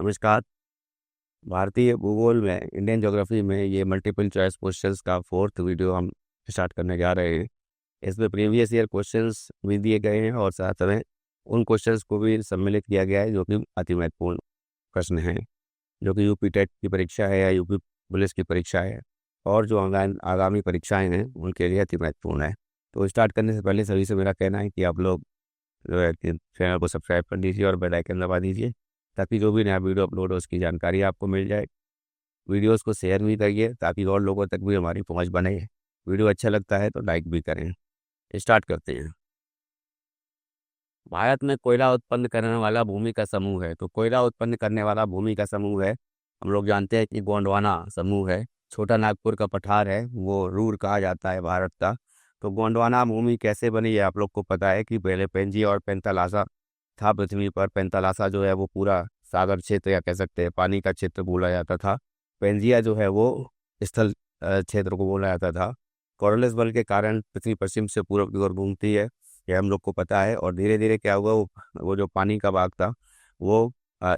नमस्कार। भारतीय भूगोल में इंडियन ज्योग्राफी में ये मल्टीपल चॉइस क्वेश्चंस का फोर्थ वीडियो हम स्टार्ट करने जा रहे हैं। इसमें प्रीवियस ईयर क्वेश्चंस भी दिए गए हैं और साथ में उन क्वेश्चंस को भी सम्मिलित किया गया है जो कि अति महत्वपूर्ण प्रश्न हैं, जो कि यूपी टेट की परीक्षा है या यूपी पुलिस की परीक्षा है और जो ऑनलाइन आगामी परीक्षाएँ हैं उनके लिए अति महत्वपूर्ण है। तो स्टार्ट करने से पहले सभी से मेरा कहना है कि आप लोग जो है कि चैनल को सब्सक्राइब कर दीजिए और बेल आइकन दबा दीजिए, ताकि जो भी नया वीडियो अपलोड हो उसकी जानकारी आपको मिल जाए। वीडियोस को शेयर भी करिए ताकि और लोगों तक भी हमारी पहुंच बने। वीडियो अच्छा लगता है तो लाइक भी करें। स्टार्ट करते हैं। भारत में कोयला उत्पन्न करने वाला भूमि का समूह है। तो कोयला उत्पन्न करने वाला भूमि का समूह है, हम लोग जानते हैं कि गोंडवाना समूह है। छोटा नागपुर का पठार है, वो रूर कहा जाता है भारत का। तो गोंडवाना भूमि कैसे बनी, ये आप लोग को पता है कि पहले पेंजी और पेंतालासा था पृथ्वी पर। पेंतालासा जो है वो पूरा सागर क्षेत्र या कह सकते हैं पानी का क्षेत्र बोला जाता था। पेंजिया जो है वो स्थल क्षेत्र को बोला जाता था। कॉर्नलिस बल के कारण पृथ्वी पश्चिम से पूर्व की ओर घूमती है, ये हम लोग को पता है। और धीरे धीरे क्या हुआ, वो जो पानी का भाग था वो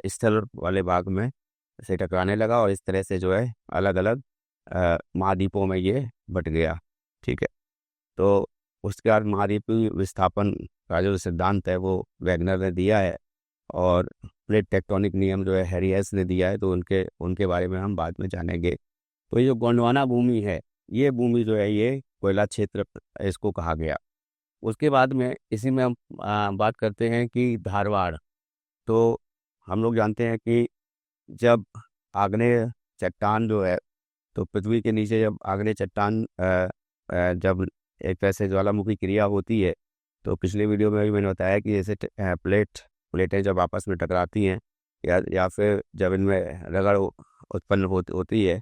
स्थल वाले भाग में से टकराने लगा और इस तरह से जो है अलग अलग महाद्वीपों में ये बट गया। ठीक है। तो उसके बाद महाद्वीपीय विस्थापन का जो सिद्धांत है वो वैगनर ने दिया है और प्लेट टेक्टोनिक नियम जो है हैरियस ने दिया है। तो उनके उनके बारे में हम बाद में जानेंगे। तो ये जो गोंडवाना भूमि है, ये भूमि जो है ये कोयला क्षेत्र इसको कहा गया। उसके बाद में इसी में हम बात करते हैं कि धारवाड़। तो हम लोग जानते हैं कि जब आग्नेय चट्टान जो है, तो पृथ्वी के नीचे जब आग्नेय चट्टान जब एक तरह से ज्वालामुखी क्रिया होती है, तो पिछले वीडियो में भी मैंने बताया कि जैसे प्लेटें जब आपस में टकराती हैं या फिर जब इनमें रगड़ उत्पन्न होती है,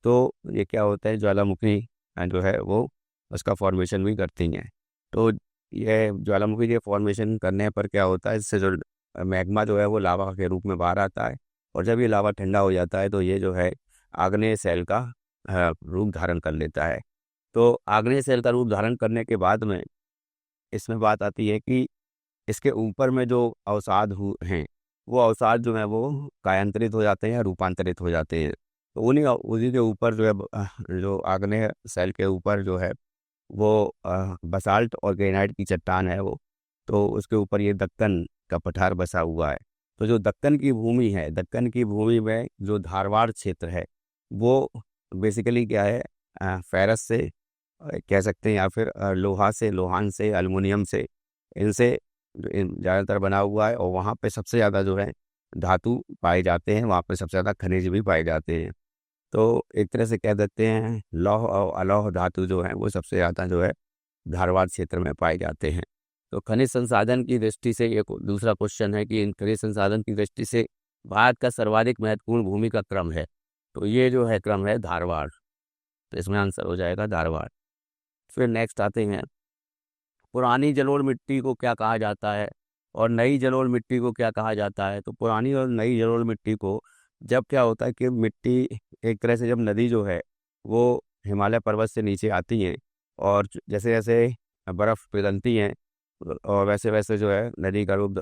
तो ये क्या होता है, ज्वालामुखी जो है वो उसका फॉर्मेशन भी करती हैं। तो ये ज्वालामुखी के फॉर्मेशन करने पर क्या होता है, इससे जो मैग्मा जो है वो लावा के रूप में बाहर आता है। और जब ये लावा ठंडा हो जाता है तो ये जो है आग्नेय सेल का रूप धारण कर लेता है। तो आग्नेय सेल का रूप धारण करने के बाद में इसमें बात आती है कि इसके ऊपर में जो अवसाद हैं, वो अवसाद जो है वो कायांतरित हो जाते हैं या रूपांतरित हो जाते हैं। तो उन्हीं उसी के ऊपर जो है जो आग्नेय सेल के ऊपर जो है वो बसाल्ट और ग्रेनाइट की चट्टान है वो। तो उसके ऊपर ये दक्कन का पठार बसा हुआ है। तो जो दक्कन की भूमि है, दक्कन की भूमि में जो धारवाड़ क्षेत्र है वो बेसिकली क्या है, फेरस से कह सकते हैं या फिर लोहा से, लोहान से, एल्युमिनियम से, इनसे ज़्यादातर बना हुआ है। और वहाँ पे सबसे ज़्यादा जो है धातु पाए जाते हैं, वहाँ पे सबसे ज़्यादा खनिज भी पाए जाते हैं। तो एक तरह से कह देते हैं लौह और अलौह धातु जो है वो सबसे ज़्यादा जो है धारवाड़ क्षेत्र में पाए जाते हैं। तो खनिज संसाधन की दृष्टि से एक दूसरा क्वेश्चन है कि इन खनिज संसाधन की दृष्टि से भारत का सर्वाधिक महत्वपूर्ण भूमि का क्रम है। तो ये जो है क्रम है धारवाड़। तो इसमें आंसर हो जाएगा धारवाड़। फिर नेक्स्ट आते हैं, पुरानी जलोढ़ मिट्टी को क्या कहा जाता है और नई जलोढ़ मिट्टी को क्या कहा जाता है। तो पुरानी और नई जलोढ़ मिट्टी को जब क्या होता है कि मिट्टी एक तरह से जब नदी जो है वो हिमालय पर्वत से नीचे आती है और जैसे जैसे बर्फ़ पिघलती हैं और वैसे वैसे जो है नदी का रूप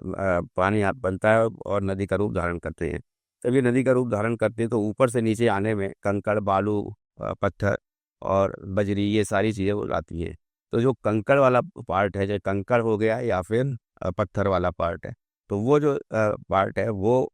पानी बनता है और नदी का रूप धारण करते हैं। जब ये नदी का रूप धारण करते हैं तो ऊपर से नीचे आने में कंकड़, बालू, पत्थर और बजरी, ये सारी चीज़ें वो आती हैं। तो जो कंकड़ वाला पार्ट है, चाहे कंकड़ हो गया या फिर पत्थर वाला पार्ट है, तो वो जो पार्ट है वो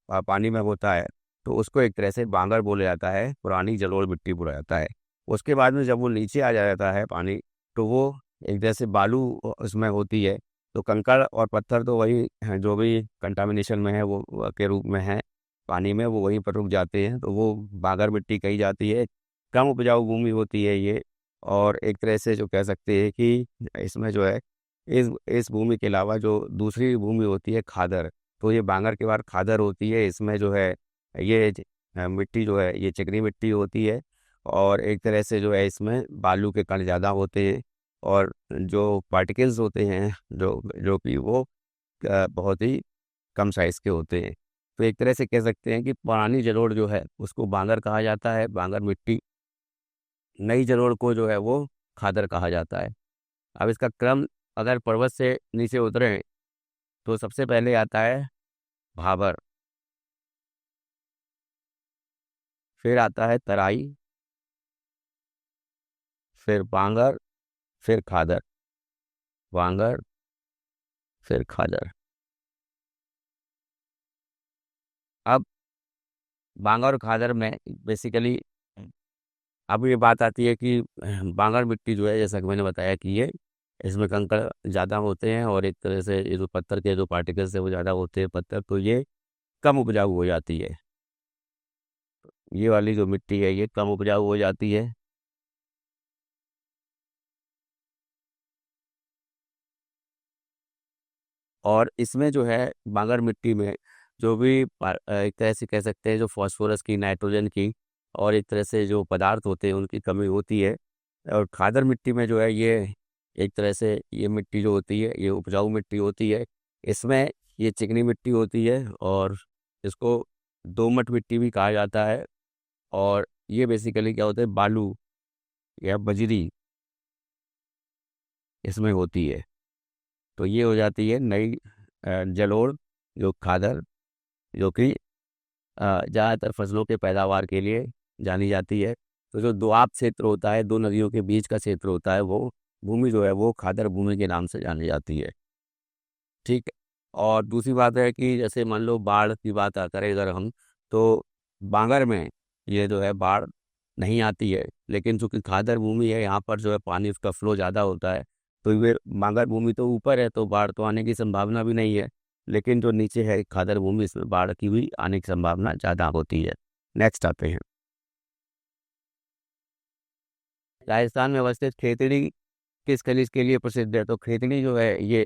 पानी में होता है। तो उसको एक तरह से बांगर बोला जाता है, पुरानी जलोढ़ मिट्टी बोला जाता है। उसके बाद में जब वो नीचे आ जाता है पानी, तो वो एक तरह से बालू उसमें होती है। तो कंकड़ और पत्थर तो वही हैं, जो भी कंटामिनेशन में है वो के रूप में है पानी में, वो वहीं पर रुक जाते हैं। तो वो बांगर मिट्टी कही जाती है। कम उपजाऊ भूमि होती है ये। और एक तरह से जो कह सकते हैं कि इसमें जो है इस भूमि के अलावा जो दूसरी भूमि होती है खादर, तो ये बांगर के बाद खादर होती है। इसमें जो है ये मिट्टी जो है ये चिकनी मिट्टी होती है और एक तरह से जो है इसमें बालू के कण ज़्यादा होते हैं और जो पार्टिकल्स होते हैं जो जो कि वो बहुत ही कम साइज़ के होते हैं। तो एक तरह से कह सकते हैं कि पुरानी जलोढ़ जो है उसको बांगर कहा जाता है, बांगर मिट्टी। नई जलोढ़ को जो है वो खादर कहा जाता है। अब इसका क्रम अगर पर्वत से नीचे उतरें तो सबसे पहले आता है भाबर। फिर आता है तराई, फिर बांगर, फिर खादर। बांगर, फिर खादर। अब बांगर और खादर में बेसिकली अब ये बात आती है कि बांगर मिट्टी जो है, जैसा कि मैंने बताया कि ये इसमें कंकड़ ज़्यादा होते हैं और एक तरह से ये जो पत्थर के जो पार्टिकल्स है वो ज़्यादा होते हैं पत्थर, तो ये कम उपजाऊ हो जाती है। ये वाली जो मिट्टी है ये कम उपजाऊ हो जाती है। और इसमें जो है बांगर मिट्टी में जो भी एक तरह से कह सकते हैं जो फास्फोरस की, नाइट्रोजन की और एक तरह से जो पदार्थ होते हैं उनकी कमी होती है। और खादर मिट्टी में जो है ये एक तरह से ये मिट्टी जो होती है ये उपजाऊ मिट्टी होती है। इसमें ये चिकनी मिट्टी होती है और इसको दोमट मिट्टी भी कहा जाता है। और ये बेसिकली क्या होता है, बालू या बजरी इसमें होती है। तो ये हो जाती है नई जलोढ़, जो खादर, जो कि ज़्यादातर फसलों के पैदावार के लिए जानी जाती है। तो जो दोआब क्षेत्र होता है, दो नदियों के बीच का क्षेत्र होता है, वो भूमि जो है वो खादर भूमि के नाम से जानी जाती है। ठीक है। और दूसरी बात है कि जैसे मान लो बाढ़ की बात करें अगर हम, तो बांगर में ये जो है बाढ़ नहीं आती है, लेकिन चूंकि खादर भूमि है यहाँ पर जो है पानी उसका फ्लो ज़्यादा होता है। तो ये बांगर भूमि तो ऊपर है तो बाढ़ तो आने की संभावना भी नहीं है, लेकिन जो नीचे है खादर भूमि इसमें बाढ़ की भी आने की संभावना ज़्यादा होती है। नेक्स्ट आते हैं। राजस्थान में अवस्थित खेतड़ी किस खनिज के लिए प्रसिद्ध है? तो खेतड़ी जो है ये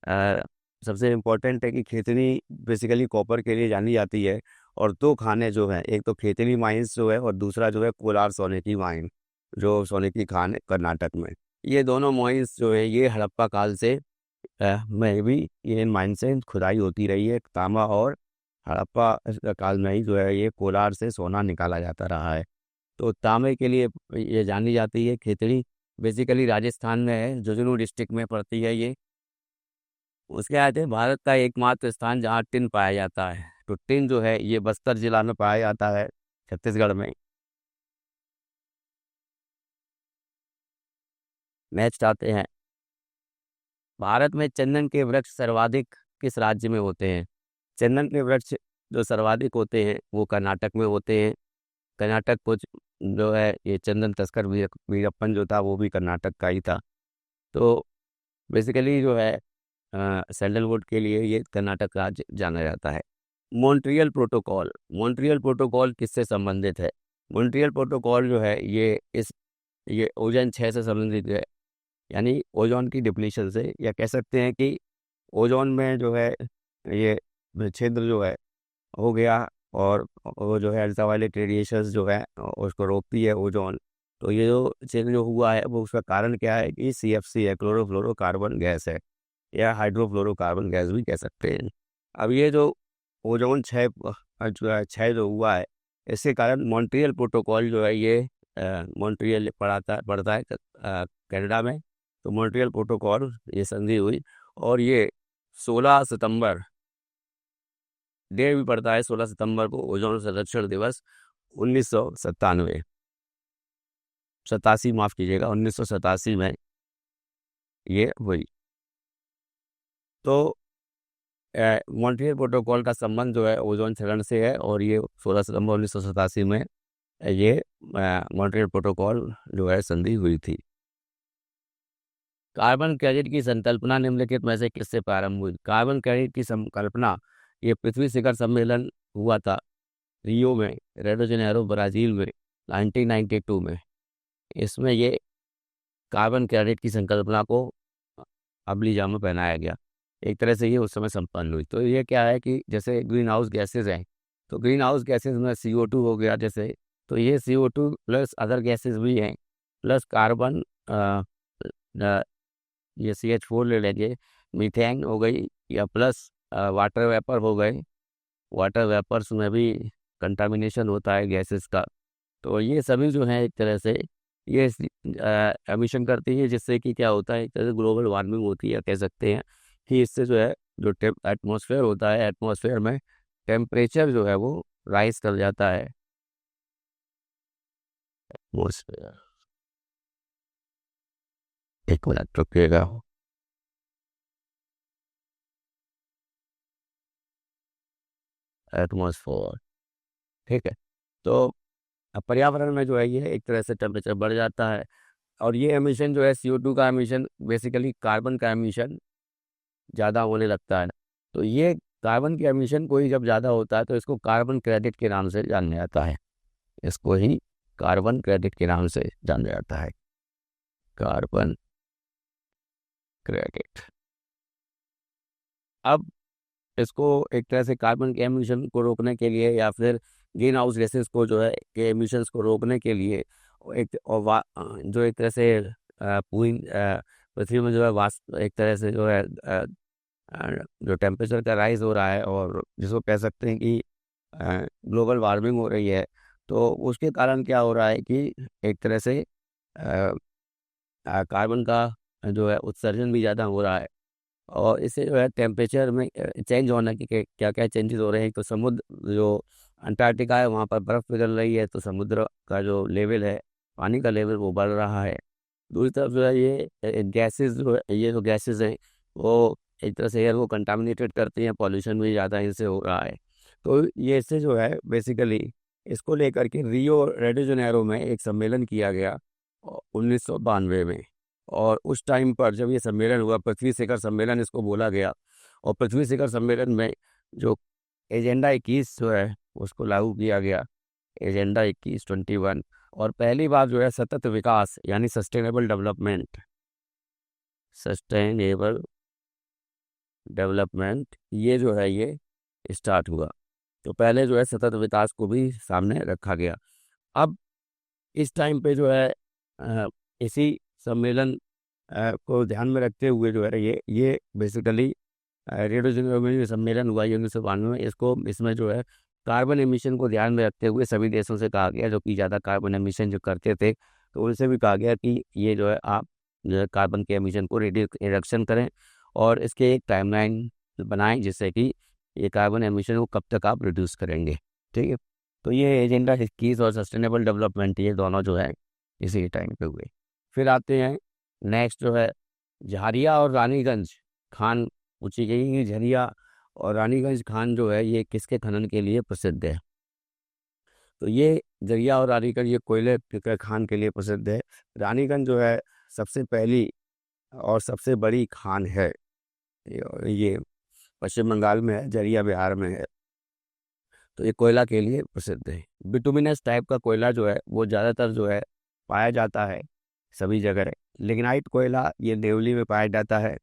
अ, सबसे इम्पोर्टेंट है कि खेतड़ी बेसिकली कॉपर के लिए जानी जाती है। और दो खाने जो हैं, एक तो खेतड़ी माइंस जो है और दूसरा जो है कोलार सोने की माइन, जो सोने की खान है कर्नाटक में। ये दोनों माइंस जो है ये हड़प्पा काल से में भी ये इन माइन से खुदाई होती रही है। तांबा और हड़प्पा काल में ही जो है ये कोलार से सोना निकाला जाता रहा है। तो तांबे के लिए ये जानी जाती है खेतड़ी। बेसिकली राजस्थान में है, झुंझुनू डिस्ट्रिक्ट में पड़ती है ये। उसके बाद है भारत का एकमात्र स्थान जहाँ टिन पाया जाता है। तो टिन जो है ये बस्तर जिला में पाया जाता है, छत्तीसगढ़ में। नेक्स्ट आते हैं। भारत में चंदन के वृक्ष सर्वाधिक किस राज्य में होते हैं? चंदन के वृक्ष जो सर्वाधिक होते हैं वो कर्नाटक में होते हैं। कर्नाटक को जो है ये चंदन तस्कर वीरप्पन जो था वो भी कर्नाटक का ही था। तो बेसिकली जो है सैंडलवुड के लिए ये कर्नाटक राज्य जाना जाता है। मॉन्ट्रियल प्रोटोकॉल, मॉन्ट्रियल प्रोटोकॉल किससे संबंधित है? मॉन्ट्रियल प्रोटोकॉल जो है ये ओजोन 6 से संबंधित है। यानी ओजोन की डिप्लीशन से, या कह सकते हैं कि ओजोन में जो है ये छिद्र जो है हो गया, और वो जो है अल्ट्रावायलेट रेडिएशंस जो है उसको रोकती है ओजोन। तो ये जो छिद्र जो हुआ है वो उसका कारण क्या है कि CFC है, क्लोरोफ्लोरोकार्बन गैस है, या हाइड्रोफ्लोरोकार्बन गैस भी कह सकते हैं। अब ये जो ओजोन क्षय जो है क्षय जो हुआ है, इसके कारण मॉन्ट्रियल प्रोटोकॉल जो है ये मॉन्ट्रियल पड़ता है कनाडा में। तो मॉन्ट्रियल प्रोटोकॉल ये संधि हुई, और ये 16 सितंबर, डेट भी पड़ता है 16 सितंबर को, ओजोन संरक्षण दिवस 1997, 87 माफ कीजिएगा, 1987 में ये हुई। तो मॉन्ट्रियल प्रोटोकॉल का संबंध जो है ओजोन क्षरण से है, और ये 16 सितंबर 1987 में ये मॉन्ट्रियल प्रोटोकॉल जो है संधि हुई थी। कार्बन क्रेडिट की संकल्पना निम्नलिखित में से किससे प्रारंभ हुई? कार्बन क्रेडिट की संकल्पना ये पृथ्वी शिखर सम्मेलन हुआ था रियो में, रेडो जेनेरो ब्राजील में, 1992 में। इसमें ये कार्बन क्रेडिट की संकल्पना को अमली जामा पहनाया गया। एक तरह से ये उस समय संपन्न हुई। तो ये क्या है कि जैसे ग्रीन हाउस गैसेज हैं, तो ग्रीन हाउस गैसेज में CO2 हो गया जैसे, तो ये CO2 प्लस अदर गैसेज भी हैं, प्लस कार्बन ये CH4 ले लेंगे, मीथेन हो गई, या प्लस वाटर वेपर हो गए। वाटर वेपर्स में भी कंटामिनेशन होता है गैसेस का। तो ये सभी जो है एक तरह से ये एमिशन करती है, जिससे कि क्या होता है, एक तरह से ग्लोबल वार्मिंग होती है, कह सकते हैं कि इससे जो है जो एटमॉस्फेयर होता है, एटमॉस्फेयर में टेम्परेचर जो है वो राइज कर जाता है। एटमॉस्फेयर, एक मिनट रुकिएगा। एटमॉस्फेयर, ठीक है। तो अब पर्यावरण में जो है ये एक तरह से टेम्परेचर बढ़ जाता है, और ये एमिशन जो है CO2 का एमिशन, बेसिकली कार्बन का एमिशन ज़्यादा होने लगता है। तो ये कार्बन के एमिशन को ही जब ज़्यादा होता है तो इसको कार्बन क्रेडिट के नाम से जाना जाता है। इसको ही कार्बन क्रेडिट के नाम से जाना जाता है, कार्बन क्रेडिट। अब इसको एक तरह से कार्बन के एमिशन को रोकने के लिए, या फिर ग्रीन हाउस गैसेस को जो है के एमिशंस को रोकने के लिए, जो एक तरह से पूरी पृथ्वी में जो है वाष्प, एक तरह से जो है जो टेम्परेचर का राइज हो रहा है, और जिसको कह सकते हैं कि ग्लोबल वार्मिंग हो रही है, तो उसके कारण क्या हो रहा है कि एक तरह से कार्बन का जो है उत्सर्जन भी ज़्यादा हो रहा है, और इससे जो है टेम्परेचर में चेंज होने की क्या क्या चेंजेस हो रहे हैं। तो समुद्र जो अंटार्कटिका है वहाँ पर बर्फ़ पिघल रही है, तो समुद्र का जो लेवल है, पानी का लेवल, वो बढ़ रहा है। दूसरी तरफ जो है ये गैसेस, जो है ये जो गैसेस हैं वो एक तरह से एयर को कंटामिनेटेड करती हैं, पॉल्यूशन भी ज़्यादा इनसे हो रहा है। तो ये इससे जो है बेसिकली इसको लेकर के रियो रेडो जेनेरो में एक सम्मेलन किया गया 1992 में। और उस टाइम पर जब ये सम्मेलन हुआ, पृथ्वी शिखर सम्मेलन इसको बोला गया, और पृथ्वी शिखर सम्मेलन में जो एजेंडा 21 जो है उसको लागू किया गया, एजेंडा 21 और पहली बार जो है सतत विकास यानी सस्टेनेबल डेवलपमेंट ये जो है ये स्टार्ट हुआ। तो पहले जो है सतत विकास को भी सामने रखा गया। अब इस टाइम पे जो है इसी सम्मेलन को ध्यान में रखते हुए जो है ये बेसिकली रेडियो जेनेरो में जो सम्मेलन हुआ ये 1992 में, इसको इसमें जो है कार्बन एमिशन को ध्यान में रखते हुए सभी देशों से कहा गया, जो कि ज़्यादा कार्बन एमिशन जो करते थे, तो उनसे भी कहा गया कि ये जो है आप जो है कार्बन के एमिशन को रिडक्शन करें, और इसके एक टाइमलाइन बनाएं जिससे कि ये कार्बन एमिशन को कब तक आप रिड्यूस करेंगे। ठीक है। तो ये एजेंडा 21 और सस्टेनेबल डेवलपमेंट ये दोनों जो है इसी टाइम पे हुए। फिर आते हैं नेक्स्ट जो है झारिया और रानीगंज खान। पूछी गई कि झरिया और रानीगंज खान जो है ये किसके खनन के लिए प्रसिद्ध है। तो ये झरिया और रानीगंज ये कोयले के खान के लिए प्रसिद्ध है। रानीगंज जो है सबसे पहली और सबसे बड़ी खान है। ये पश्चिम बंगाल में है, झरिया बिहार में है। तो ये कोयला के लिए प्रसिद्ध है। बिटुमिनस टाइप का कोयला जो है वो ज़्यादातर जो है पाया जाता है सभी जगह। लिग्नाइट कोयला ये देवली में पाया जाता है,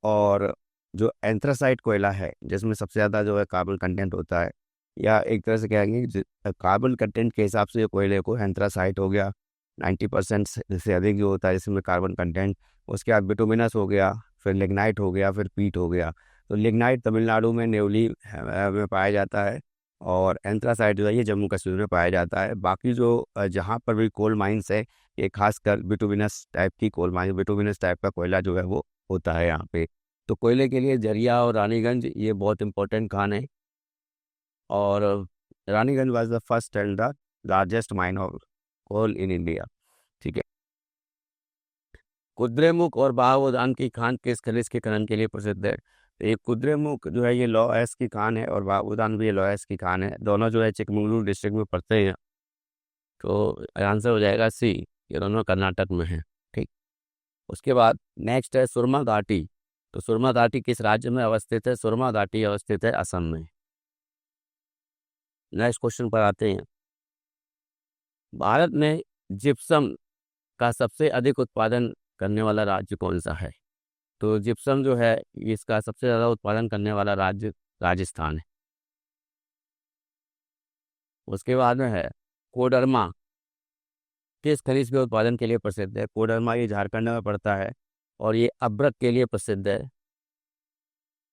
और जो एंथ्रासाइट कोयला है जिसमें सबसे ज़्यादा जो है कार्बन कंटेंट होता है, या एक तरह से कहेंगे कार्बन कंटेंट के हिसाब से ये कोयले को एंथ्रासाइट हो गया, 90% से अधिक जो होता है इसमें कार्बन कंटेंट। उसके बाद बिटुमिनस हो गया, फिर लिग्नाइट हो गया, फिर पीट हो गया। तो लिग्नाइट तमिलनाडु में नेवली में पाया जाता है, और एंथ्रासाइट जो है ये जम्मू कश्मीर में पाया जाता है। बाकी जो जहाँ पर भी कोल माइंस है, ये खासकर बिटुमिनस टाइप की कोल माइन, बिटुमिनस टाइप का कोयला जो है वो होता है यहाँ पे। तो कोयले के लिए झरिया और रानीगंज ये बहुत इंपॉर्टेंट खान है। और Raniganj was the first and the largest mine of coal in India. ठीक है। कुद्रेमुख और बहावुदान की खान किस खनिज के खनन के लिए प्रसिद्ध है। तो ये कुद्रेमुख जो है ये लौह की खान है, और बहावुदान भी ये लौह की खान है। दोनों जो है चिकमंगलूर डिस्ट्रिक्ट में पड़ते हैं। तो आंसर हो जाएगा सी, ये दोनों कर्नाटक में है। ठीक। उसके बाद नेक्स्ट है सुरमा घाटी। तो सुरमा घाटी किस राज्य में अवस्थित है। सुरमा घाटी अवस्थित है असम में। नेक्स्ट क्वेश्चन पर आते हैं। भारत में जिप्सम का सबसे अधिक उत्पादन करने वाला राज्य कौन सा है। तो जिप्सम जो है इसका सबसे ज़्यादा उत्पादन करने वाला राज्य राजस्थान है। उसके बाद में है कोडरमा, किस खनिज के उत्पादन के लिए प्रसिद्ध है। कोडरमा ये झारखंड में पड़ता है, और ये अभ्रक के लिए प्रसिद्ध है।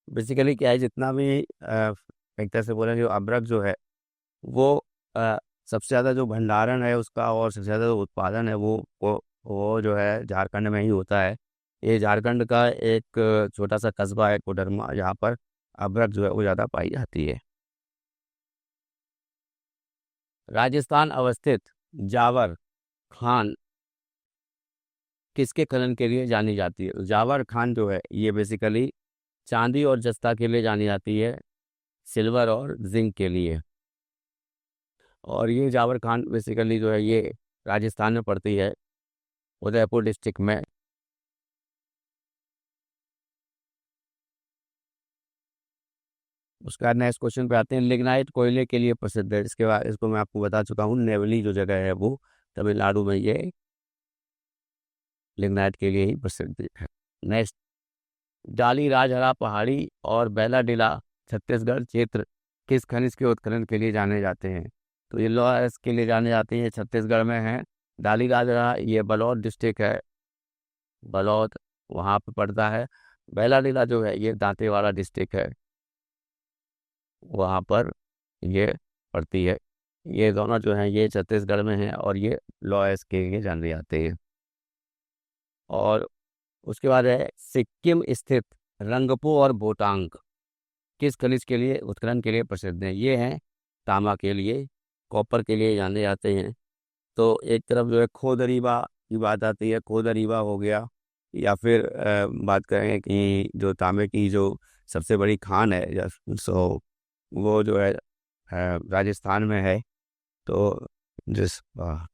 बेसिकली क्या है, जितना भी एक तरह से बोलें, जो अभ्रक जो है वो अ, सबसे ज़्यादा जो भंडारण है उसका, और सबसे ज़्यादा जो उत्पादन है वो जो है झारखंड में ही होता है। ये झारखंड का एक छोटा सा कस्बा है कोडरमा, जहाँ पर अभ्रक जो है वो ज़्यादा पाई जाती है। राजस्थान अवस्थित जावर खान किसके खनन के लिए जानी जाती है? जावर खान जो है ये बेसिकली चांदी और जस्ता के लिए जानी जाती है, सिल्वर और जिंक के लिए। और ये जावर खान बेसिकली जो है ये राजस्थान में पड़ती है, उदयपुर डिस्ट्रिक्ट में। उसके बाद नेक्स्ट क्वेश्चन पे आते हैं। लिग्नाइट कोयले के लिए प्रसिद्ध है। इसके बाद इसको मैं आपको बता चुका हूँ, नेवली जो जगह है वो तमिलनाडु में ये लिग्नाइट के लिए ही प्रसिद्ध है। नेक्स्ट, डाली राजहरा पहाड़ी और बैलाडीला छत्तीसगढ़ क्षेत्र किस खनिज के उत्खनन के लिए जाने जाते हैं? तो ये लौह के लिए जाने जाते हैं, छत्तीसगढ़ में है। डाली राजहरा ये बलौद डिस्ट्रिक्ट है, बलौद वहाँ पे पड़ता है। बैलाडीला जो है ये दांतेवाड़ा डिस्ट्रिक्ट है, वहाँ पर ये पड़ती है। ये दोनों जो हैं ये छत्तीसगढ़ में हैं और ये लॉयस के लिए जाने जाते हैं। और उसके बाद है सिक्किम स्थित रंगपो और बोटांग किस खनिज के लिए उत्खनन के लिए प्रसिद्ध हैं? ये हैं तांबा के लिए, कॉपर के लिए जाने जाते हैं। तो एक तरफ जो है खोदरीबा की बात आती है, खोदरीबा हो गया, या फिर बात करें कि जो तांबे की जो सबसे बड़ी खान है सो वो जो है राजस्थान में है। तो जिस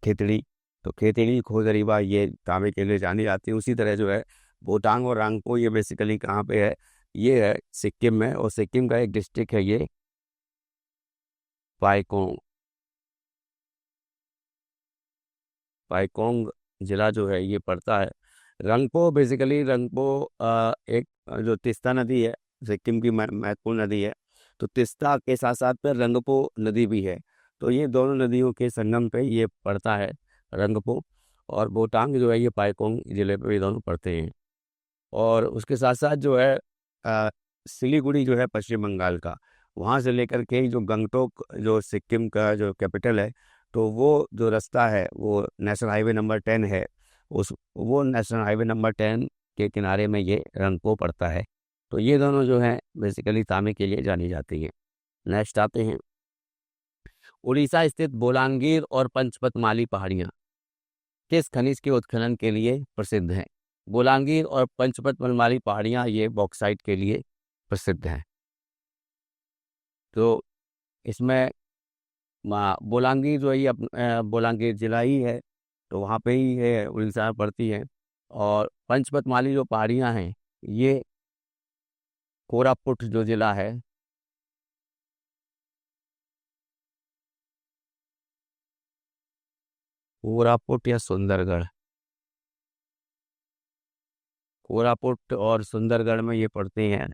खेतड़ी, तो खेतड़ी खोदरीबा ये तांबे के लिए जानी जाती है। उसी तरह जो है बोटांग और रंगपो ये बेसिकली कहाँ पे है? ये है सिक्किम में, और सिक्किम का एक डिस्ट्रिक्ट है ये पाईकोंग। पाईकोंग जिला जो है ये पड़ता है। रंगपो बेसिकली रंगपो एक जो तिस्ता नदी है, सिक्किम की महत्वपूर्ण नदी है। तो तिस्ता के साथ साथ पर रंगपो नदी भी है। तो ये दोनों नदियों के संगम पे ये पड़ता है रंगपो। और बोटांग जो है ये पाईकोंग जिले पे ये दोनों पड़ते हैं। और उसके साथ साथ जो है अ, सिलीगुड़ी जो है पश्चिम बंगाल का, वहाँ से लेकर के जो गंगटोक जो सिक्किम का जो कैपिटल है, तो वो जो रास्ता है वो नेशनल हाईवे नंबर 10 है। उस वो नेशनल हाईवे नंबर 10 के किनारे में ये रंगपो पड़ता है। तो ये दोनों जो हैं बेसिकली तांबे के लिए जानी जाती है। नेक्स्ट आते हैं, उड़ीसा स्थित बोलांगीर और पंचपतमाली पहाड़ियाँ किस खनिज के उत्खनन के लिए प्रसिद्ध हैं? बोलांगीर और पंचपतमाली पहाड़ियाँ ये बॉक्साइट के लिए प्रसिद्ध हैं। तो इसमें बोलांगीर जो है ये बोलांगीर जिला ही है, तो वहाँ पे ही है, उड़ीसा में पड़ती है। और पंचपतमाली जो पहाड़ियाँ हैं ये कोरापुट जो जिला है, कोरापुट या सुंदरगढ़, कोरापुट और सुंदरगढ़ में ये पड़ती हैं।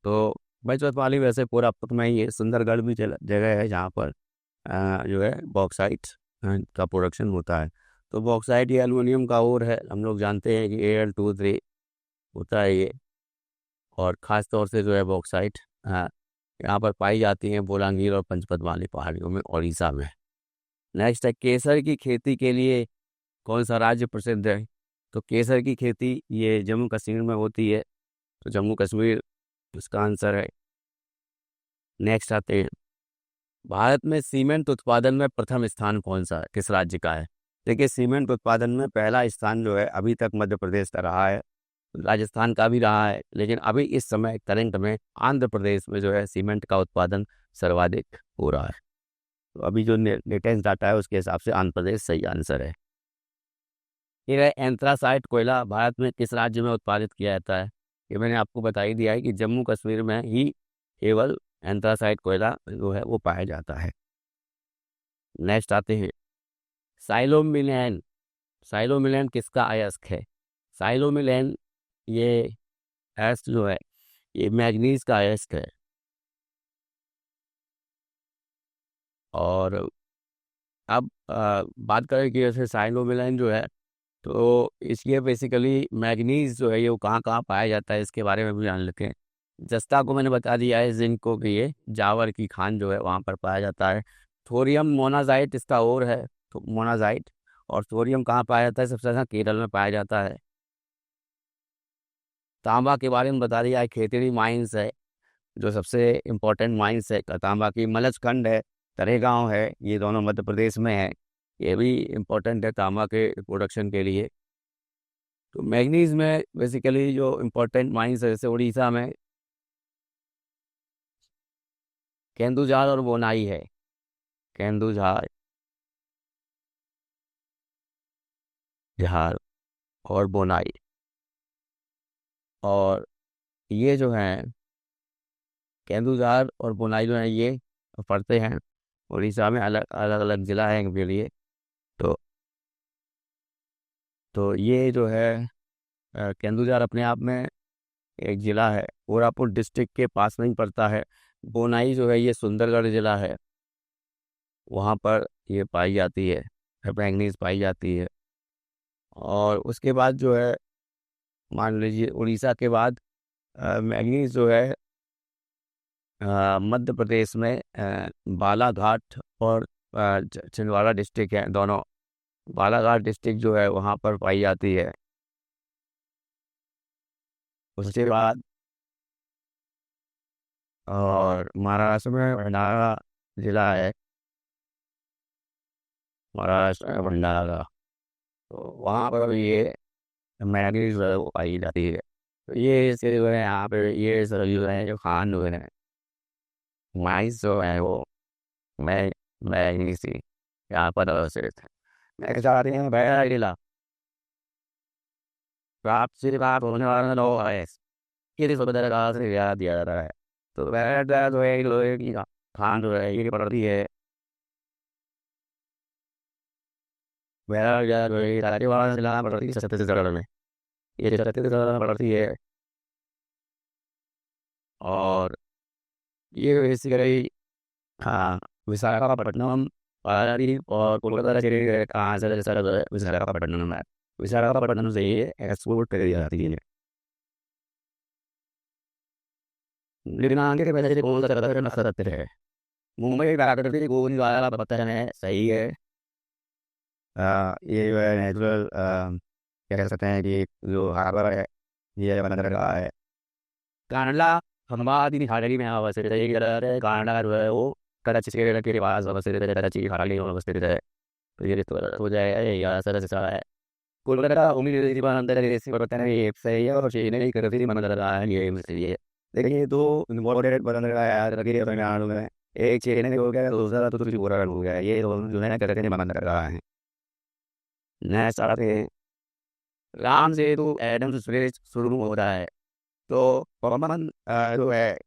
तो पंचपतमाली वैसे कोरापुट में ही है, सुंदरगढ़ भी जगह है जहाँ पर जो है बॉक्साइट का प्रोडक्शन होता है। तो बॉक्साइट ये एल्युमिनियम का ओर है, हम लोग जानते हैं कि Al2O3 होता है ये। और ख़ास तौर से जो है बॉक्साइट यहाँ पर पाई जाती हैं बोलांगीर और पंचपतमाली पहाड़ियों में, उड़ीसा में। नेक्स्ट है, केसर की खेती के लिए कौन सा राज्य प्रसिद्ध है? तो केसर की खेती ये जम्मू कश्मीर में होती है, तो जम्मू कश्मीर इसका आंसर है। नेक्स्ट आते हैं, भारत में सीमेंट उत्पादन में प्रथम स्थान कौन सा है, किस राज्य का है? देखिए, सीमेंट उत्पादन में पहला स्थान जो है अभी तक मध्य प्रदेश का रहा है, राजस्थान का भी रहा है, लेकिन अभी इस समय करंट में आंध्र प्रदेश में जो है सीमेंट का उत्पादन सर्वाधिक हो रहा है। तो अभी जो लेटेस्ट डाटा है उसके हिसाब से आंध्र प्रदेश सही आंसर है। ये है, एंथ्रासाइट कोयला भारत में किस राज्य में उत्पादित किया जाता है? ये मैंने आपको बता ही दिया है कि जम्मू कश्मीर में ही केवल एंथ्रासाइट कोयला जो है वो पाया जाता है। नेक्स्ट आते हैं, साइलोमिलेन। साइलोमिलेन किसका अयस्क है? साइलोमिलेन ये अयस्क जो है ये मैग्नीज का अयस्क है। और अब बात करें कि जैसे साइलोमिलेन जो है, तो इसलिए बेसिकली मैग्नीज जो है ये वो कहाँ कहाँ पाया जाता है इसके बारे में भी जान लेते हैं। जस्ता को मैंने बता दिया है, जिंक को भी ये जावर की खान जो है वहाँ पर पाया जाता है। थोरियम मोनाजाइट इसका और है, तो मोनाजाइट। और थोरियम कहाँ पाया जाता है? सबसे ज़्यादा केरल में पाया जाता है। तांबा के बारे में बता दिया है, खेतड़ी माइंस है जो सबसे इम्पोर्टेंट माइंस है तांबा की। मलचखंड है, तरेगांव है, ये दोनों मध्य प्रदेश में है। ये भी इम्पोर्टेंट है तांबा के प्रोडक्शन के लिए। तो मैग्नीज में बेसिकली जो इम्पोर्टेंट माइंस है, जैसे उड़ीसा में केंदुझार और बोनाई है। केंदुझार झार और बोनाई। और ये जो है केंदुझार और बोनाई जो है ये पड़ते हैं उड़ीसा में, अलग अलग अलग जिला है इनके लिए। तो ये जो है केंदुझार अपने आप में एक जिला है, कोरापुट डिस्ट्रिक्ट के पास में ही पड़ता है। बोनाई जो है ये सुंदरगढ़ जिला है, वहाँ पर ये पाई जाती है, मैंगनीज पाई जाती है। और उसके बाद जो है मान लीजिए उड़ीसा के बाद मैंगनीज जो है मध्य प्रदेश में बालाघाट और छिंदवाड़ा डिस्ट्रिक्ट है दोनों। बालाघाट डिस्ट्रिक्ट जो है वहाँ पर पाई जाती है। उसके बाद और महाराष्ट्र में भंडारा जिला है, महाराष्ट्र में भंडारा। तो वहाँ पर भी ये मैगी जो है वो पाई जाती है। तो ये इसके जो है यहाँ पे ये सब जो है जो खान जो है माइस जो है वो मैं मैगी सी यहाँ पर अवस्थित है। मैं चाहती हूँ बहरा जिला प्राप्त से प्राप्त होने वाला लोग है, ये सुबह का से याद दिया जाता है। तो बहरा जो है लोहे की खान जो है ये पड़ती है, बहरा जो है दाढ़ीवाला जिला पड़ती है छत्तीसगढ़ में। ये छत्तीसगढ़ में पड़ती है। और ये बेसिकली हाँ विशाखापट्टनम पारादीप और कोलकाता के कहाँ से जैसा विशाखापट्टनम है। विशाखापट्टनम से ये एक्सपोर्ट करी जाती है। लेकिन आगे के पहले कौन सा तरह नखत है मुंबई प्राकृतिक कौन वाला पतन है सही है। ये जो है नेचुरल क्या कह सकते हैं कि जो हार्बर है ये बंदरगाह है। कांडला हमारी खाड़ी में अवस्थित है। कांडला जो है वो कराची के पास अवस्थित है, कराची की खाड़ी में अवस्थित है। तो ये तो हो जाएगा ये सर से है। कोलकाता उम्मीद है अंदर ऐसी बर्तन है एक सही है और चेन्नई करती बंदरगाह है ये सही है। लेकिन ये दो इम्पोर्टेंट बंदरगाह याद रखिए तमिलनाडु में, एक चेन्नई हो गया दूसरा तो त्रिपुरा हो गया, ये दोनों जो है करके बंदरगाह है। नेक्स्ट आते हैं राम सेतु एडम्स ब्रिज शुरू हो रहा है। तो पवन जो है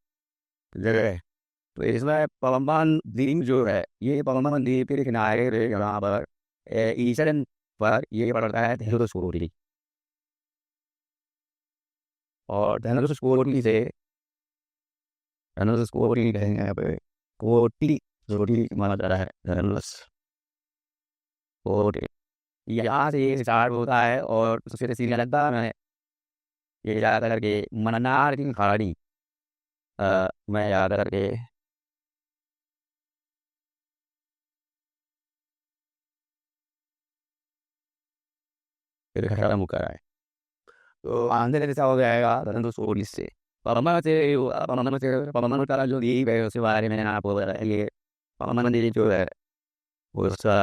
जगह, तो इसमें पवन द्वीप जो है ये पवन द्वीप के किनारे पे यहाँ पर ईस्टर्न पर ये पड़ता है धनुषकोटी। और धनुषकोटी से धनुषकोटी कहेंगे यहाँ पे कोटी कोटी माना जाता है धनुष कोटी। यहाँ से ये स्टार्ट होता है और फिर श्रीलंका में ये ज्यादा करके मन्नार की खाड़ी में ज्यादा करके फिर खड़ा मुकर है। तो आंध्र जैसा हो जाएगा धनुषकोटी से पवन का जो द्वीप है उसके बारे में आपको बताया ये पवन द्वीप जो है वो उसका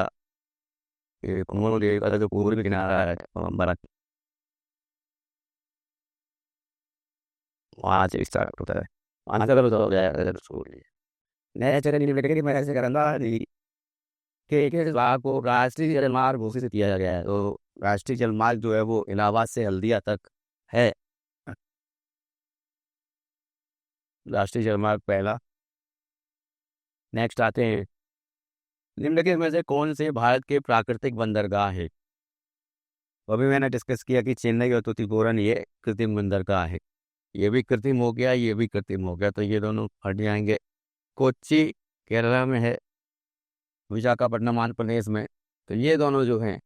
ये पवन द्वीप का जो पूर्वी किनारा है पवन वहाँ से स्टार्ट होता है। वहाँ से तो हो जाएगा धनुषकोटी। नेचुरल लिमिटेड में ऐसे करूँगा के इस भाग को राष्ट्रीय जलमार्ग घोषित किया गया है। तो राष्ट्रीय जलमार्ग जो है वो इलाहाबाद से हल्दिया तक है। राष्ट्रीय जलमार्ग पहला। नेक्स्ट आते हैं निम्नलिखित में से कौन से भारत के प्राकृतिक बंदरगाह है। तो अभी मैंने डिस्कस किया कि चेन्नई और तूतीकोरन ये कृत्रिम बंदरगाह है। ये भी कृत्रिम हो गया, ये भी कृत्रिम हो गया, तो ये दोनों हट जाएंगे। कोच्चि केरला में है, विशाखापट्टनम आंध्र प्रदेश में। तो ये दोनों जो हैं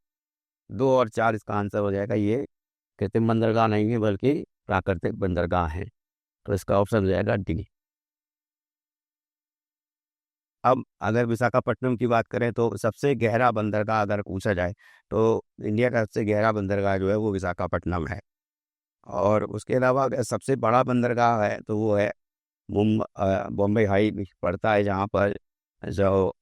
2 और 4 इसका आंसर हो जाएगा। ये कृत्रिम बंदरगाह नहीं है बल्कि प्राकृतिक बंदरगाह है। तो इसका ऑप्शन हो जाएगा डी। अब अगर विशाखापट्टनम की बात करें तो सबसे गहरा बंदरगाह अगर पूछा जाए तो इंडिया का सबसे गहरा बंदरगाह जो है वो विशाखापट्टनम है। और उसके अलावा अगर सबसे बड़ा बंदरगाह है तो वो है बॉम्बे हाई पड़ता है, जहाँ पर जो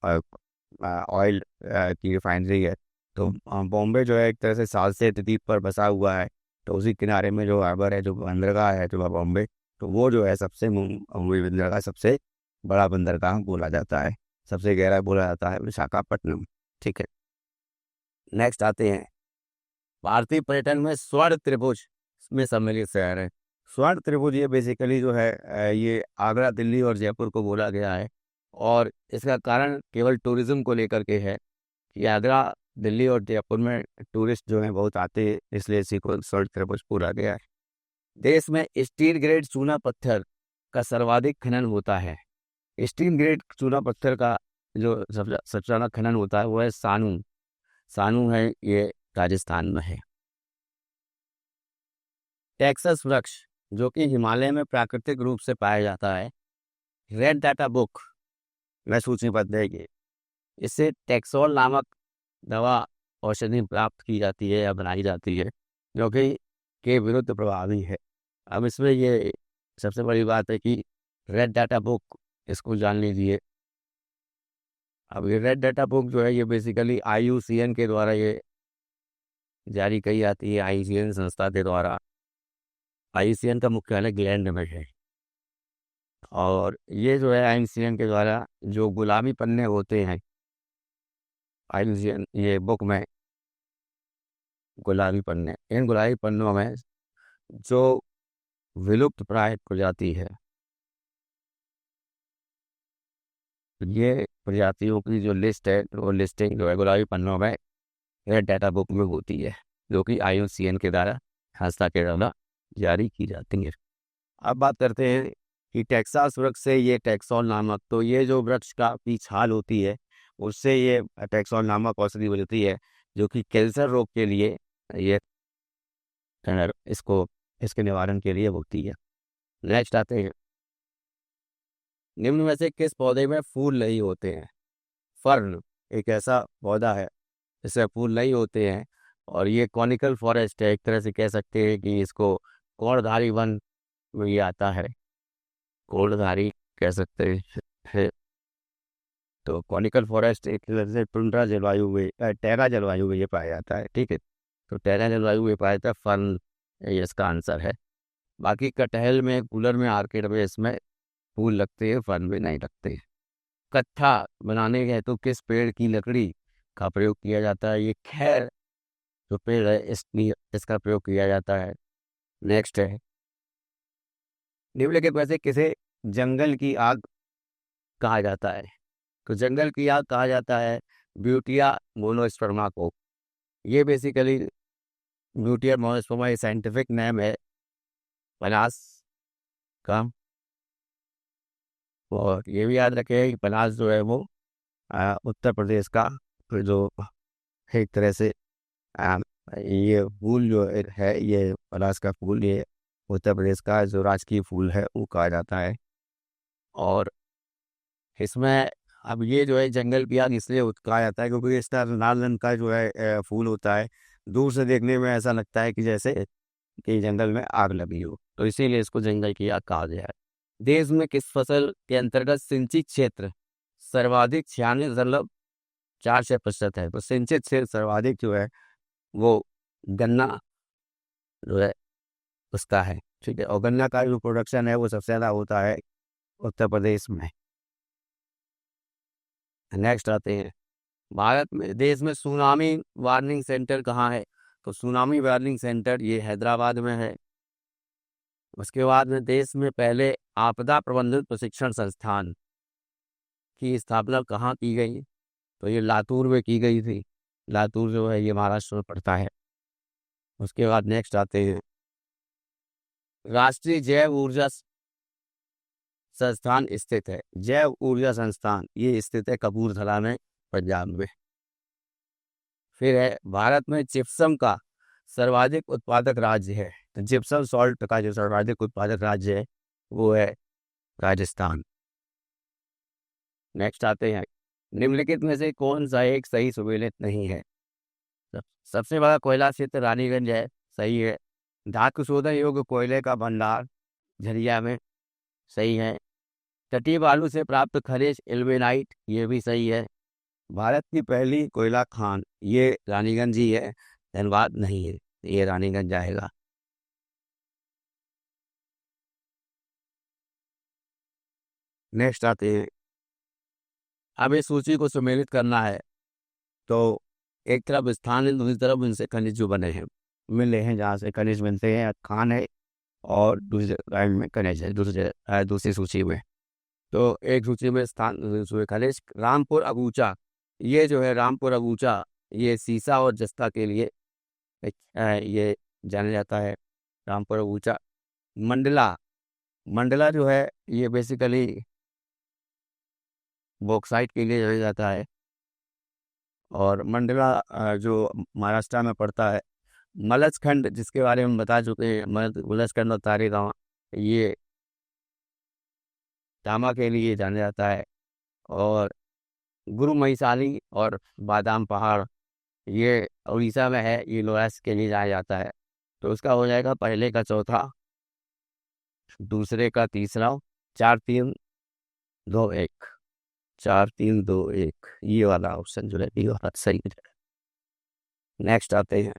ऑयल की रिफाइनरी है। तो बॉम्बे जो है एक तरह से सालसेट द्वीप पर बसा हुआ है। तो उसी किनारे में जो हार्बर है, जो बंदरगाह है जो बॉम्बे, तो वो जो है सबसे मुंबई बंदरगाह सबसे बड़ा बंदरगाह बोला जाता है। सबसे गहरा बोला जाता है विशाखापट्टनम। ठीक है, नेक्स्ट आते हैं। भारतीय पर्यटन में स्वर्ण त्रिभुज में सम्मिलित शहर है। स्वर्ण त्रिभुज ये बेसिकली जो है ये आगरा, दिल्ली और जयपुर को बोला गया है। और इसका कारण केवल टूरिज्म को लेकर के है कि आगरा, दिल्ली और जयपुर में टूरिस्ट जो है बहुत आते हैं, इसलिए इसी को स्वर्ण त्रिभुज बोला गया है। देश में स्टील ग्रेड चूना पत्थर का सर्वाधिक खनन होता है। स्टील ग्रेड चूना पत्थर का जो सबसे ज्यादा खनन होता है वो है सानू। सानू है, ये राजस्थान में है। टेक्सास वृक्ष जो कि हिमालय में प्राकृतिक रूप से पाया जाता है, रेड डाटा बुक में सूचीबद्ध है ये। इससे टेक्सोल नामक दवा औषधि प्राप्त की जाती है या बनाई जाती है, जो कि के विरुद्ध प्रभावी है। अब इसमें ये सबसे बड़ी बात है कि रेड डाटा बुक, इसको जान लीजिए। अब ये रेड डाटा बुक जो है ये बेसिकली IUCN के द्वारा ये जारी की जाती है, IUCN संस्था के द्वारा। IUCN का मुख्यालय ग्लैंड में है। और ये जो है IUCN के द्वारा जो गुलाबी पन्ने होते हैं IUCN ये बुक में, गुलाबी पन्ने, इन गुलाबी पन्नों में जो विलुप्त प्राय प्रजाति है, ये प्रजातियों की जो लिस्ट है, वो लिस्टिंग जो है गुलाबी पन्नों में रेड डाटा बुक में होती है, जो कि IUCN के द्वारा, संस्था के द्वारा जारी की जाती है। अब बात करते हैं कि टेक्सास वृक्ष से ये टेक्सोल नामक, तो ये जो वृक्ष का की छाल होती है उससे ये टेक्सोल नामक औषधि बनती है, जो कि कैंसर रोग के लिए ये इसको इसके निवारण के लिए होती है। नेक्स्ट आते हैं। निम्न में से किस पौधे में फूल नहीं होते हैं? फर्न एक ऐसा पौधा है जिसमें फूल नहीं होते हैं, और ये कॉनिकल फॉरेस्ट है। एक तरह से कह सकते हैं कि इसको कोणधारी वन में ये आता है, कोणधारी कह सकते हैं। तो कॉनिकल फॉरेस्ट एक तरह से टुंड्रा जलवायु में, टेरा जलवायु में ये पाया जाता है। ठीक है, तो टेरा जलवायु में पाया जाता है। फर्न ये इसका आंसर है। बाकी कटहल में, कूलर में, आर्किड में इसमें फूल लगते हैं, फर्न में नहीं लगते। कत्था बनाने के हेतु किस पेड़ की लकड़ी का प्रयोग किया जाता है? ये खैर जो पेड़ है इसकी इसका प्रयोग किया जाता है। नेक्स्ट है। निम्नलिखित में से किसे जंगल की आग कहा जाता है? तो जंगल की आग कहा जाता है ब्यूटिया मोनोस्पर्मा को। ये बेसिकली ब्यूटिया मोनोस्पर्मा ये साइंटिफिक नेम है पलास का। और ये भी याद रखें कि पलास जो है वो उत्तर प्रदेश का जो एक तरह से आ, ये फूल जो है, ये पलास का फूल, ये उत्तर प्रदेश का जो राजकीय फूल है वो कहा जाता है। और इसमें अब ये जो है जंगल की आग इसलिए कहा जाता है क्योंकि इसका लाल रंग का जो है फूल होता है। दूर से देखने में ऐसा लगता है कि जैसे कि जंगल में आग लगी हो, तो इसीलिए इसको जंगल की आग कहा गया है। देश में किस फसल के अंतर्गत सिंचित क्षेत्र सर्वाधिक 96.46% है? तो सिंचित क्षेत्र सर्वाधिक जो है वो गन्ना जो है उसका है। ठीक है, और गन्ना का जो प्रोडक्शन है वो सबसे ज़्यादा होता है उत्तर प्रदेश में। नेक्स्ट आते हैं। भारत में, देश में सुनामी वार्निंग सेंटर कहाँ है? तो सुनामी वार्निंग सेंटर ये हैदराबाद में है। उसके बाद में देश में पहले आपदा प्रबंधन प्रशिक्षण संस्थान की स्थापना कहाँ की गई? तो ये लातूर में की गई थी। लातूर जो है ये महाराष्ट्र में पड़ता है। उसके बाद नेक्स्ट आते हैं। राष्ट्रीय जैव ऊर्जा संस्थान स्थित है, जैव ऊर्जा संस्थान ये स्थित है कपूरथला में, पंजाब में। फिर है भारत में जिप्सम का सर्वाधिक उत्पादक राज्य है। तो जिप्सम सॉल्ट का जो सर्वाधिक उत्पादक राज्य है वो है राजस्थान। नेक्स्ट आते हैं। निम्नलिखित में से कौन सा एक सही सुमेलित नहीं है? सबसे बड़ा कोयला क्षेत्र रानीगंज है, सही है। धातु शोधन योग्य कोयले का भंडार झरिया में, सही है। तटीय बालू से प्राप्त खनिज इल्मेनाइट, ये भी सही है। भारत की पहली कोयला खान ये रानीगंज ही है, धनबाद नहीं है। ये रानीगंज जाएगा। नेक्स्ट आते हैं। अब इस सूची को सुमेलित करना है, तो एक तरफ स्थान है, दूसरी तरफ इनसे खनिज जो बने हैं मिले हैं, जहाँ से खनिज मिलते हैं, खान है और दूसरे लाइन में खनिज है, दूसरी सूची में। तो एक सूची में स्थान, दूसरी सूची में खनिज। रामपुर अगूचा, ये जो है रामपुर अगूचा, ये सीसा और जस्ता के लिए ये जाना जाता है, रामपुर अगूचा। मंडला, मंडला जो है ये बेसिकली बॉक्साइट के लिए जाना जाता है। और मंडला जो महाराष्ट्र में पड़ता है। मलजखंड, जिसके बारे में बता चुके हैं, मलजखंड और तारेगांव, ये तांबा के लिए जाना जाता है। और गुरु महिसाली और बादाम पहाड़, ये उड़ीसा में है, ये लोहास के लिए जाया जाता है। तो उसका हो जाएगा पहले का चौथा, दूसरे का तीसरा, 4-3-2-1, 4-3-2-1, ये वाला ऑप्शन जो है ये वाला सही है। नेक्स्ट आते हैं।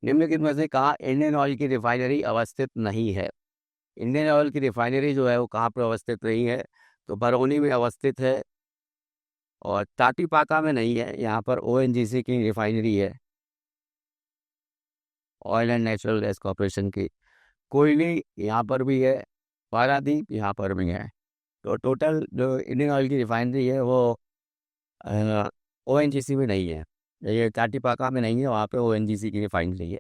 निम्नलिखित में से कहाँ इंडियन ऑयल की रिफाइनरी अवस्थित नहीं है? इंडियन ऑयल की रिफाइनरी जो है वो कहाँ पर अवस्थित नहीं है? तो बरौनी में अवस्थित है, और टाटीपाका में नहीं है। यहाँ पर ओएनजीसी की रिफाइनरी है, oil and natural gas corporation की। कोयली यहाँ पर भी है, पारादीप यहाँ पर भी है। तो टोटल जो इंडियन ऑयल की रिफाइनरी है वो ओएनजीसी में नहीं है, ये टाटीपाका में नहीं है, वहाँ पे ओएनजीसी की रिफाइनरी है।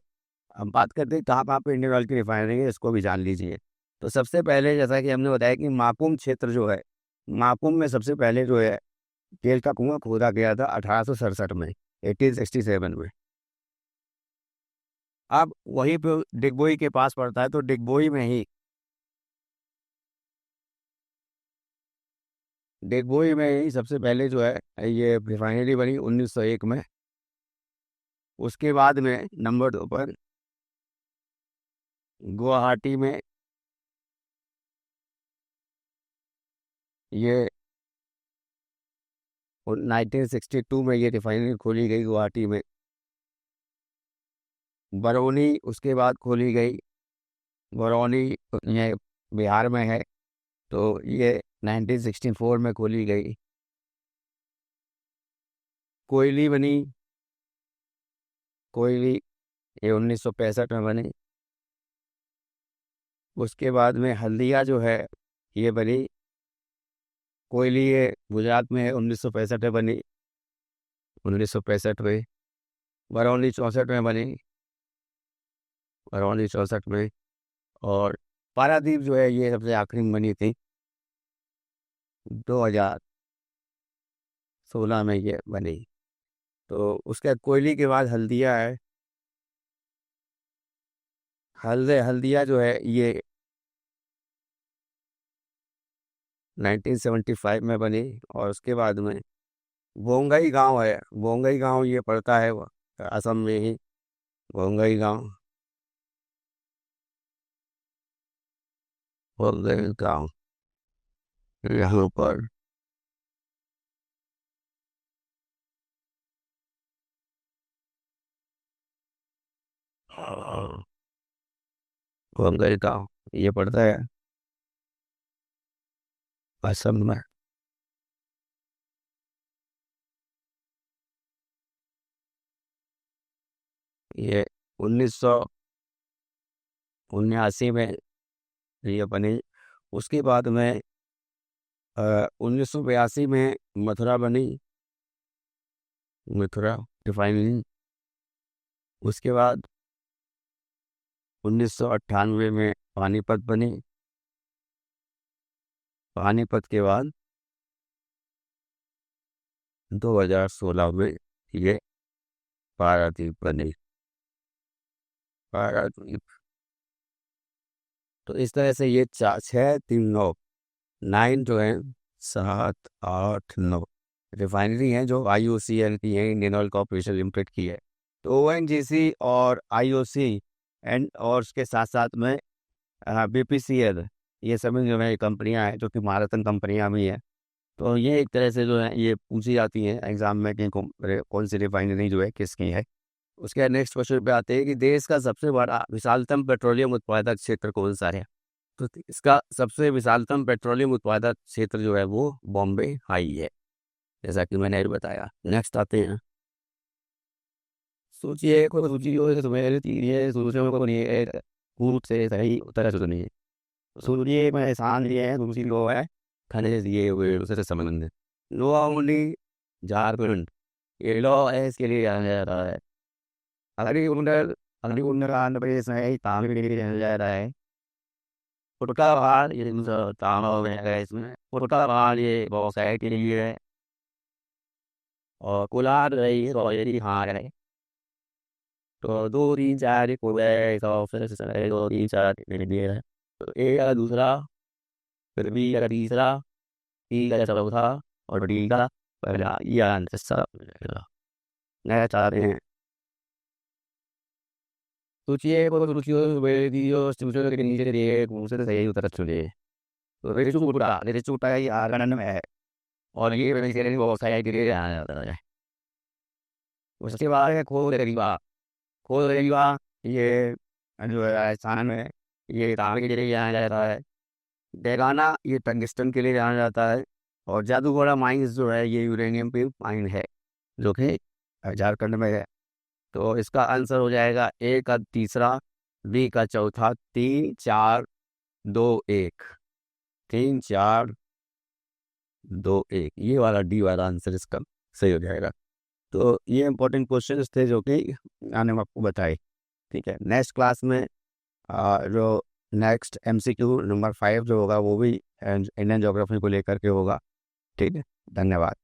अब बात करते हैं कहाँ कहाँ पे इंडियन ऑयल की रिफाइनरी है, इसको भी जान लीजिए। तो सबसे पहले जैसा कि हमने बताया कि माकुम क्षेत्र जो है, माकुम में सबसे पहले जो है तेल का कुआं खोदा गया था 1867 में, 1867 में। अब वहीं पे डिगबोई के पास पड़ता है, तो डिगबोई में ही, डिगबोई में ही सबसे पहले जो है ये रिफाइनरी बनी 1901 में। उसके बाद में नंबर 2 पर गुवाहाटी में, ये 1962 में ये रिफाइनरी खोली गई गुवाहाटी में। बरौनी उसके बाद खोली गई, बरौनी ये बिहार में है, तो ये 1964 में खोली गई। कोयली बनी, कोयली ये 1965 में बनी। उसके बाद में हल्दिया जो है ये बनी, कोयली ये गुजरात में है, 1965 में बनी, 1965 में। बरौनी 64 में बनी, बरौनी 64 में। और पारादीप जो है ये सबसे आखिरी में बनी थी, 2016 में ये बनी। तो उसके कोयली के बाद हल्दिया है। हल्दिया जो है ये 1975 में बनी। और उसके बाद में बोंगई गांव है, बोंगई गांव ये पड़ता है असम में ही, बोंगई गांव, बोंगई गांव यहाँ पर। हाँ, बोंगई गांव ये पड़ता है असम में। ये 1979 में ये बनी। उसके बाद में 1982 में मथुरा बनी, मथुरा रिफाइनरी। उसके बाद 1998 में पानीपत बनी, पानीपत के बाद 2016 में ये पारादीप बनी, पारादीप। तो इस तरह से ये 6-3-9, 9 जो है, 7-8-9 रिफाइनरी हैं जो IOCL की है, इंडियन ऑयल कॉर्पोरेशन लिमिटेड की है। तो ONGC और IOC एंड और उसके साथ साथ में BPCL, ये सभी जो है कंपनियां हैं जो कि महारतन कंपनियां भी हैं। तो ये एक तरह से जो है ये पूछी जाती हैं एग्जाम में कि कौन सी रिफाइनरी जो है किसकी है। उसके बाद नेक्स्ट क्वेश्चन पे आते हैं कि देश का सबसे बड़ा विशालतम पेट्रोलियम उत्पादक क्षेत्र कौन सा है। तो इसका सबसे विशालतम पेट्रोलियम उत्पादक क्षेत्र जो है वो बॉम्बे हाई है, जैसा कि मैंने अभी बताया। नेक्स्ट आते हैं, सोचिए कोई सूची हो तो मेरे तीन ये सोचने को नहीं है, कूद से सही उत्तर चुनिए। सूर्य में एहसान दिए हैं, दूसरी लो है खनिज दिए हुए दूसरे संबंध। लो ओनली झारखंड, ये लो है इसके लिए जाना जाता है। अगली उन्नर आंध्र प्रदेश में तामिल के लिए जाना जाता है। फुटका पहाड़ ये तामा हो गया इसमें, फुटका पहाड़ ये बॉक्साइट के लिए है। और कोलार रही है रॉयल्टी हाँ है। तो दो तीन चार को गए तो फिर से दो तीन चार के लिए है। तो ए का दूसरा, फिर बी का तीसरा, सी का चौथा और डी का पहला, ये आंसर सब नया चाहते हैं। सोचिए कोई सोचियो वीडियो सोचो के नीचे दिए दूसरे सही उत्तर चुनिए। तो रिचुटा ये आर्गन में है और ये बेसिकली व्यवसाय के लिए जाना जाता है। उसके बाद है खोल रेगीवा। खोल रेगीवा ये जो है राजस्थान में, ये तांबे के लिए जाना जाता है। डेगाना ये टंगस्टन के लिए जाना जाता है। और जादूगोड़ा माइंस जो है ये यूरेनियम पे माइन है जो कि झारखंड में है। तो इसका आंसर हो जाएगा ए का तीसरा, बी का चौथा, 3 4 2 1, 3 4 2 1, ये वाला डी वाला आंसर इसका सही हो जाएगा। तो ये इंपॉर्टेंट क्वेश्चन थे जो कि मैंने आपको बताए। ठीक है, नेक्स्ट क्लास में जो नेक्स्ट MCQ नंबर 5 जो होगा वो भी इंडियन ज्योग्राफी को लेकर के होगा। ठीक है, धन्यवाद।